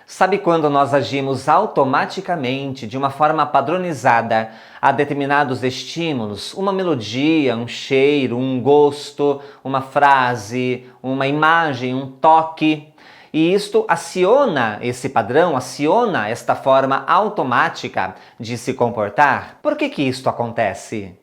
Sabe quando nós agimos automaticamente, de uma forma padronizada, a determinados estímulos? Uma melodia, um cheiro, um gosto, uma frase, uma imagem, um toque. E isto aciona esse padrão, aciona esta forma automática de se comportar. Por que isto acontece?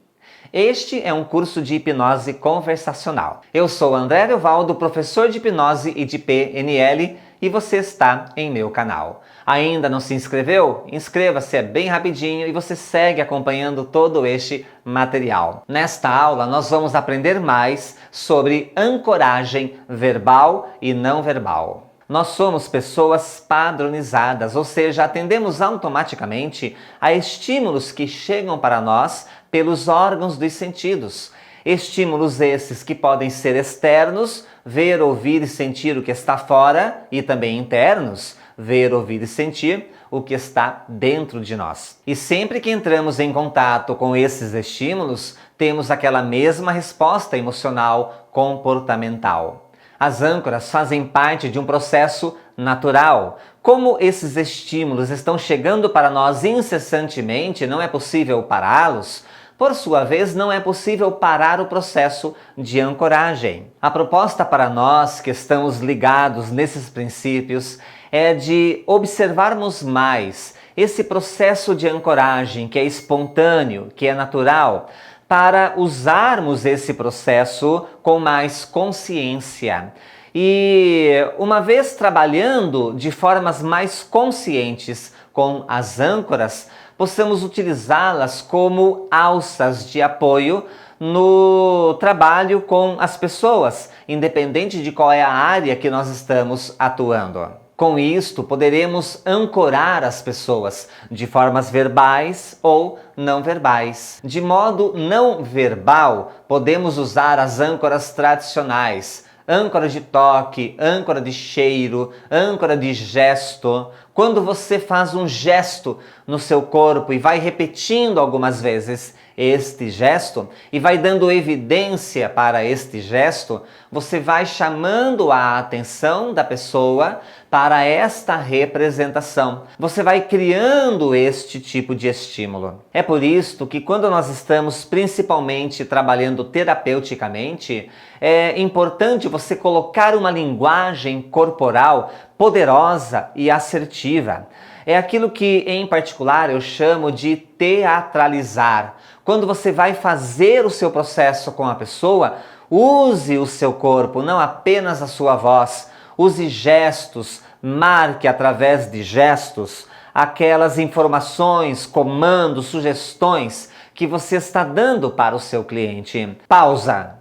Este é um curso de hipnose conversacional. Eu sou André Evaldo, professor de hipnose e de PNL, e você está em meu canal. Ainda não se inscreveu? Inscreva-se, é bem rapidinho e você segue acompanhando todo este material. Nesta aula nós vamos aprender mais sobre ancoragem verbal e não verbal. Nós somos pessoas padronizadas, ou seja, atendemos automaticamente a estímulos que chegam para nós pelos órgãos dos sentidos. Estímulos esses que podem ser externos, ver, ouvir e sentir o que está fora, e também internos, ver, ouvir e sentir o que está dentro de nós. E sempre que entramos em contato com esses estímulos, temos aquela mesma resposta emocional comportamental. As âncoras fazem parte de um processo natural. Como esses estímulos estão chegando para nós incessantemente, não é possível pará-los. Por sua vez, não é possível parar o processo de ancoragem. A proposta para nós que estamos ligados nesses princípios é de observarmos mais esse processo de ancoragem que é espontâneo, que é natural, para usarmos esse processo com mais consciência. E uma vez trabalhando de formas mais conscientes com as âncoras, possamos utilizá-las como alças de apoio no trabalho com as pessoas, independente de qual é a área que nós estamos atuando. Com isto, poderemos ancorar as pessoas de formas verbais ou não verbais. De modo não verbal, podemos usar as âncoras tradicionais. Âncora de toque, âncora de cheiro, âncora de gesto. Quando você faz um gesto no seu corpo e vai repetindo algumas vezes este gesto e vai dando evidência para este gesto, você vai chamando a atenção da pessoa para esta representação. Você vai criando este tipo de estímulo. É por isso que quando nós estamos principalmente trabalhando terapeuticamente, é importante você colocar uma linguagem corporal poderosa e assertiva. É aquilo que, em particular, eu chamo de teatralizar. Quando você vai fazer o seu processo com a pessoa, use o seu corpo, não apenas a sua voz. Use gestos, marque através de gestos aquelas informações, comandos, sugestões que você está dando para o seu cliente. Pausa.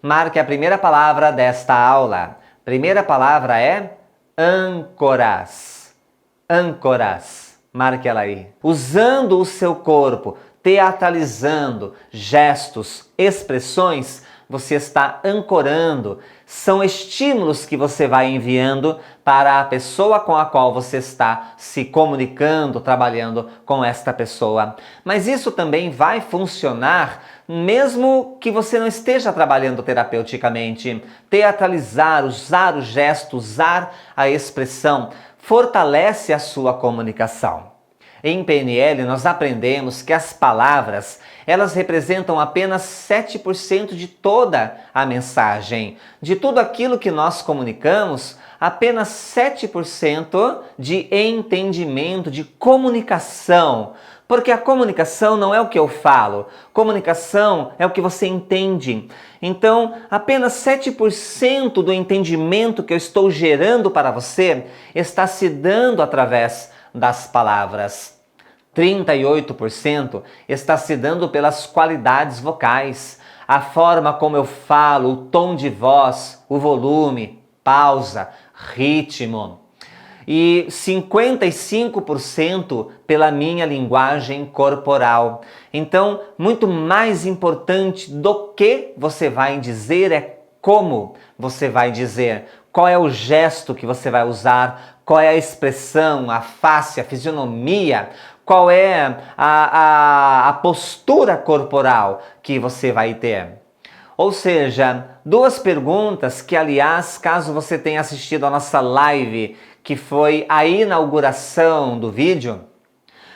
Marque a primeira palavra desta aula. Primeira palavra é âncoras. Âncoras. Marque ela aí. Usando o seu corpo, teatralizando gestos, expressões, você está ancorando. São estímulos que você vai enviando para a pessoa com a qual você está se comunicando, trabalhando com esta pessoa. Mas isso também vai funcionar mesmo que você não esteja trabalhando terapeuticamente. Teatralizar, usar o gesto, usar a expressão, fortalece a sua comunicação. Em PNL, nós aprendemos que as palavras, elas representam apenas 7% de toda a mensagem. De tudo aquilo que nós comunicamos, apenas 7% de entendimento, de comunicação. Porque a comunicação não é o que eu falo, comunicação é o que você entende. Então, apenas 7% do entendimento que eu estou gerando para você está se dando através das palavras. 38% está se dando pelas qualidades vocais, a forma como eu falo, o tom de voz, o volume, pausa, ritmo. E 55% pela minha linguagem corporal. Então, muito mais importante do que você vai dizer é como você vai dizer, qual é o gesto que você vai usar, qual é a expressão, a face, a fisionomia, qual é a postura corporal que você vai ter. Ou seja, duas perguntas que, aliás, caso você tenha assistido a nossa live, que foi a inauguração do vídeo,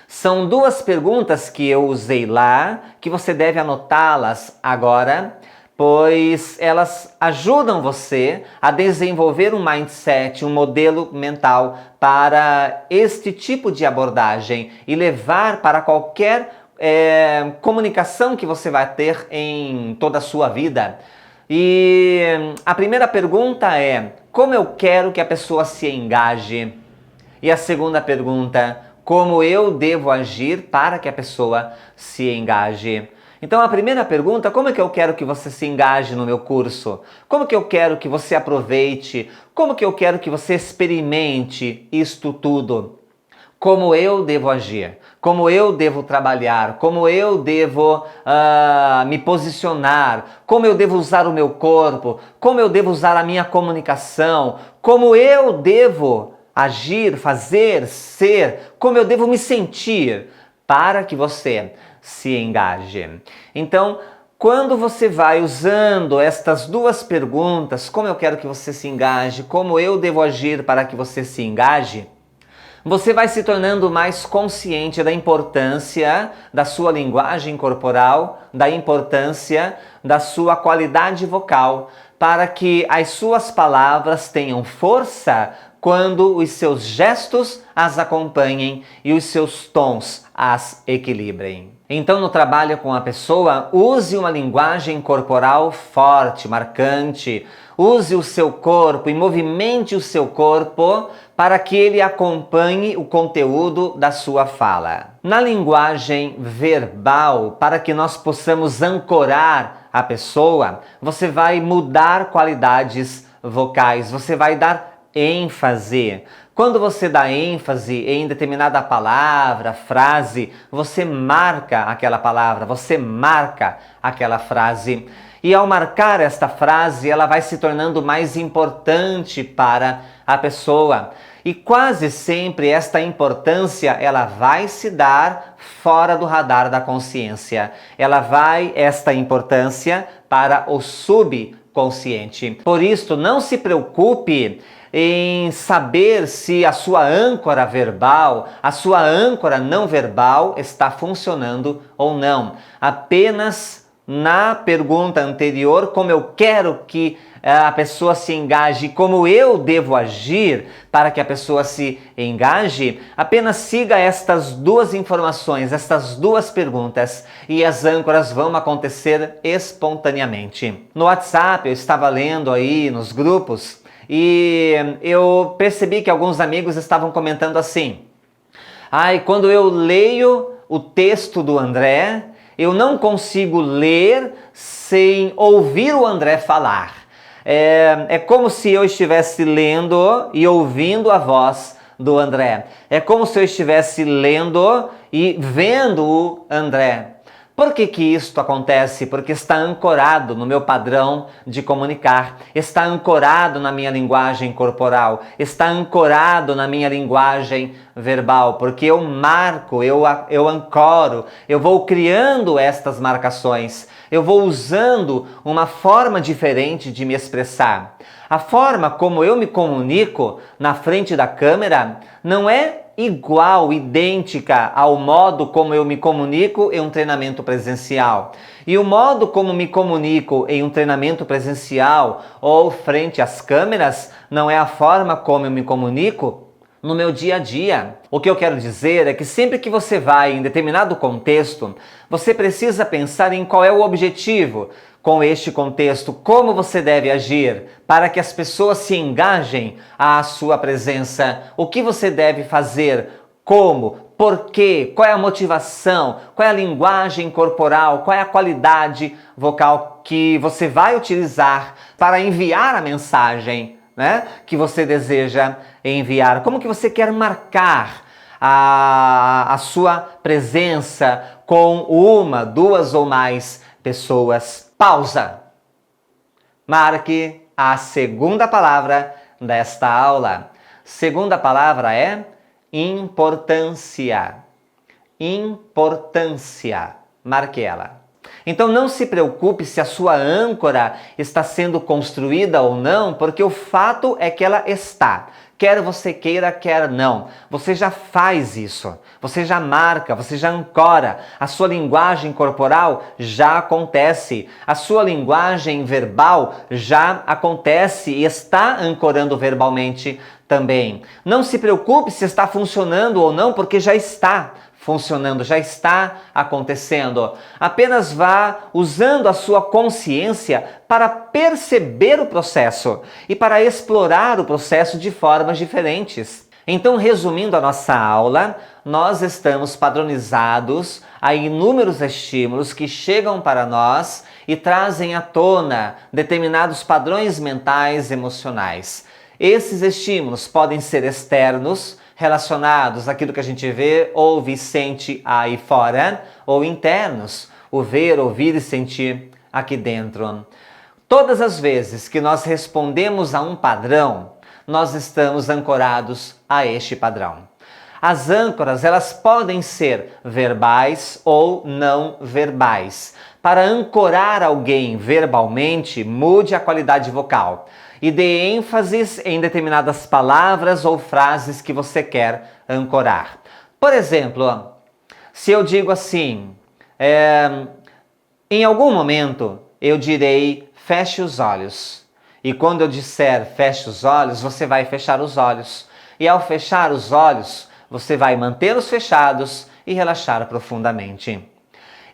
são duas perguntas que eu usei lá, que você deve anotá-las agora, pois elas ajudam você a desenvolver um mindset, um modelo mental para este tipo de abordagem e levar para qualquer comunicação que você vai ter em toda a sua vida. E a primeira pergunta é: como eu quero que a pessoa se engaje? E a segunda pergunta: como eu devo agir para que a pessoa se engaje? Então a primeira pergunta: como é que eu quero que você se engaje no meu curso? Como que eu quero que você aproveite? Como que eu quero que você experimente isto tudo? Como eu devo agir, como eu devo trabalhar, como eu devo me posicionar, como eu devo usar o meu corpo, como eu devo usar a minha comunicação, como eu devo agir, fazer, ser, como eu devo me sentir para que você se engaje. Então, quando você vai usando estas duas perguntas, como eu quero que você se engaje, como eu devo agir para que você se engaje, você vai se tornando mais consciente da importância da sua linguagem corporal, da importância da sua qualidade vocal, para que as suas palavras tenham força quando os seus gestos as acompanhem e os seus tons as equilibrem. Então, no trabalho com a pessoa, use uma linguagem corporal forte, marcante. Use o seu corpo e movimente o seu corpo para que ele acompanhe o conteúdo da sua fala. Na linguagem verbal, para que nós possamos ancorar a pessoa, você vai mudar qualidades vocais, você vai dar ênfase. Quando você dá ênfase em determinada palavra, frase, você marca aquela palavra, você marca aquela frase. E ao marcar esta frase, ela vai se tornando mais importante para a pessoa. E quase sempre esta importância, ela vai se dar fora do radar da consciência. Esta importância para o subconsciente. Por isso, não se preocupe em saber se a sua âncora verbal, a sua âncora não verbal está funcionando ou não. Apenas na pergunta anterior, como eu quero que a pessoa se engaje, como eu devo agir para que a pessoa se engaje, apenas siga estas duas informações, estas duas perguntas, e as âncoras vão acontecer espontaneamente. No WhatsApp, eu estava lendo aí nos grupos, e eu percebi que alguns amigos estavam comentando assim: quando eu leio o texto do André, eu não consigo ler sem ouvir o André falar. É como se eu estivesse lendo e ouvindo a voz do André. É como se eu estivesse lendo e vendo o André. Por que isto acontece? Porque está ancorado no meu padrão de comunicar, está ancorado na minha linguagem corporal, está ancorado na minha linguagem verbal, porque eu marco, eu ancoro, eu vou criando estas marcações, eu vou usando uma forma diferente de me expressar. A forma como eu me comunico na frente da câmera não é igual, idêntica ao modo como eu me comunico em um treinamento presencial. E o modo como me comunico em um treinamento presencial ou frente às câmeras não é a forma como eu me comunico no meu dia a dia. O que eu quero dizer é que sempre que você vai em determinado contexto, você precisa pensar em qual é o objetivo com este contexto, como você deve agir para que as pessoas se engajem à sua presença, o que você deve fazer, como, por quê, qual é a motivação, qual é a linguagem corporal, qual é a qualidade vocal que você vai utilizar para enviar a mensagem, né, que você deseja enviar, como que você quer marcar a sua presença com uma, duas ou mais pessoas. Pausa. Marque a segunda palavra desta aula. Segunda palavra é importância. Importância. Marque ela. Então não se preocupe se a sua âncora está sendo construída ou não, porque o fato é que ela está. Quer você queira, quer não. Você já faz isso. Você já marca, você já ancora. A sua linguagem corporal já acontece. A sua linguagem verbal já acontece e está ancorando verbalmente também. Não se preocupe se está funcionando ou não, porque já está funcionando, já está acontecendo. Apenas vá usando a sua consciência para perceber o processo e para explorar o processo de formas diferentes. Então, resumindo a nossa aula, nós estamos padronizados a inúmeros estímulos que chegam para nós e trazem à tona determinados padrões mentais e emocionais. Esses estímulos podem ser externos, relacionados àquilo que a gente vê, ouve e sente aí fora, ou internos, o ver, ouvir e sentir aqui dentro. Todas as vezes que nós respondemos a um padrão, nós estamos ancorados a este padrão. As âncoras, elas podem ser verbais ou não verbais. Para ancorar alguém verbalmente, mude a qualidade vocal e dê ênfases em determinadas palavras ou frases que você quer ancorar. Por exemplo, se eu digo assim, em algum momento eu direi feche os olhos. E quando eu disser feche os olhos, você vai fechar os olhos. E ao fechar os olhos, você vai mantê-los fechados e relaxar profundamente.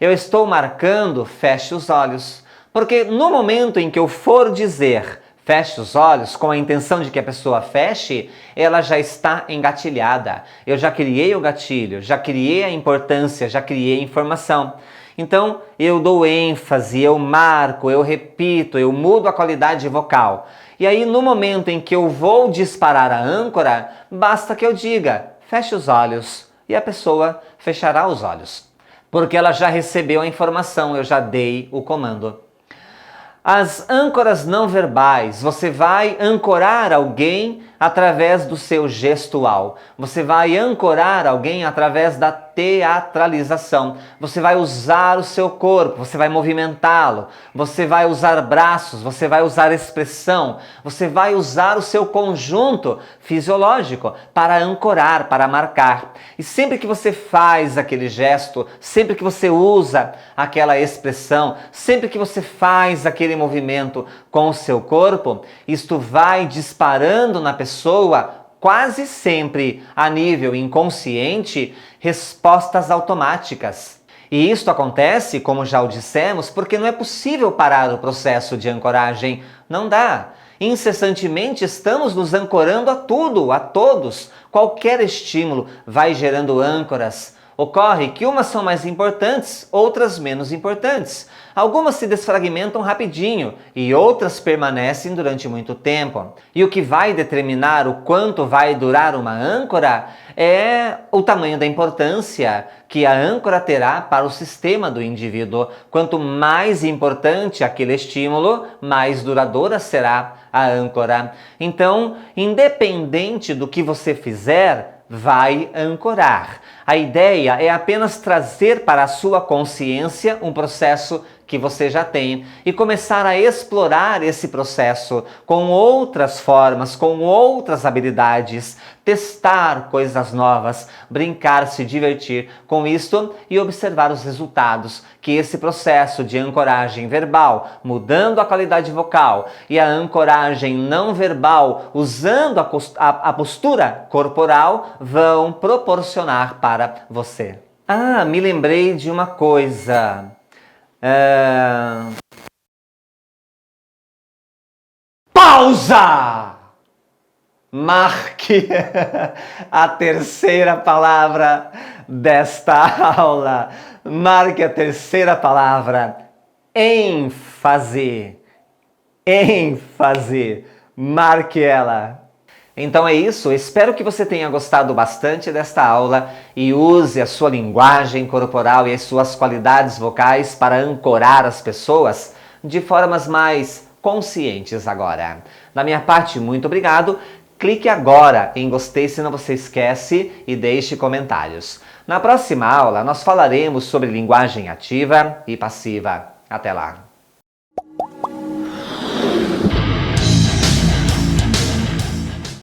Eu estou marcando feche os olhos, porque no momento em que eu for dizer feche os olhos, com a intenção de que a pessoa feche, ela já está engatilhada. Eu já criei o gatilho, já criei a importância, já criei a informação. Então, eu dou ênfase, eu marco, eu repito, eu mudo a qualidade vocal. E aí, no momento em que eu vou disparar a âncora, basta que eu diga, feche os olhos, e a pessoa fechará os olhos. Porque ela já recebeu a informação, eu já dei o comando. As âncoras não verbais, você vai ancorar alguém através do seu gestual. Você vai ancorar alguém através da teatralização. Você vai usar o seu corpo, você vai movimentá-lo, você vai usar braços, você vai usar expressão, você vai usar o seu conjunto fisiológico para ancorar, para marcar. E sempre que você faz aquele gesto, sempre que você usa aquela expressão, sempre que você faz aquele movimento com o seu corpo, isto vai disparando na pessoa, quase sempre a nível inconsciente, respostas automáticas. E isto acontece, como já o dissemos, porque não é possível parar o processo de ancoragem. Não dá. Incessantemente estamos nos ancorando a tudo, a todos. Qualquer estímulo vai gerando âncoras. Ocorre que umas são mais importantes, outras menos importantes. Algumas se desfragmentam rapidinho e outras permanecem durante muito tempo. E o que vai determinar o quanto vai durar uma âncora é o tamanho da importância que a âncora terá para o sistema do indivíduo. Quanto mais importante aquele estímulo, mais duradoura será a âncora. Então, independente do que você fizer, vai ancorar. A ideia é apenas trazer para a sua consciência um processo que você já tem e começar a explorar esse processo com outras formas, com outras habilidades, testar coisas novas, brincar, se divertir com isto e observar os resultados que esse processo de ancoragem verbal, mudando a qualidade vocal, e a ancoragem não verbal, usando a postura corporal, vão proporcionar para você. Ah, me lembrei de uma coisa. Pausa! Marque a terceira palavra desta aula. Marque a terceira palavra. ênfase. ênfase. Marque ela. Então é isso, espero que você tenha gostado bastante desta aula e use a sua linguagem corporal e as suas qualidades vocais para ancorar as pessoas de formas mais conscientes agora. Da minha parte, muito obrigado. Clique agora em gostei se não você esquece e deixe comentários. Na próxima aula, nós falaremos sobre linguagem ativa e passiva. Até lá!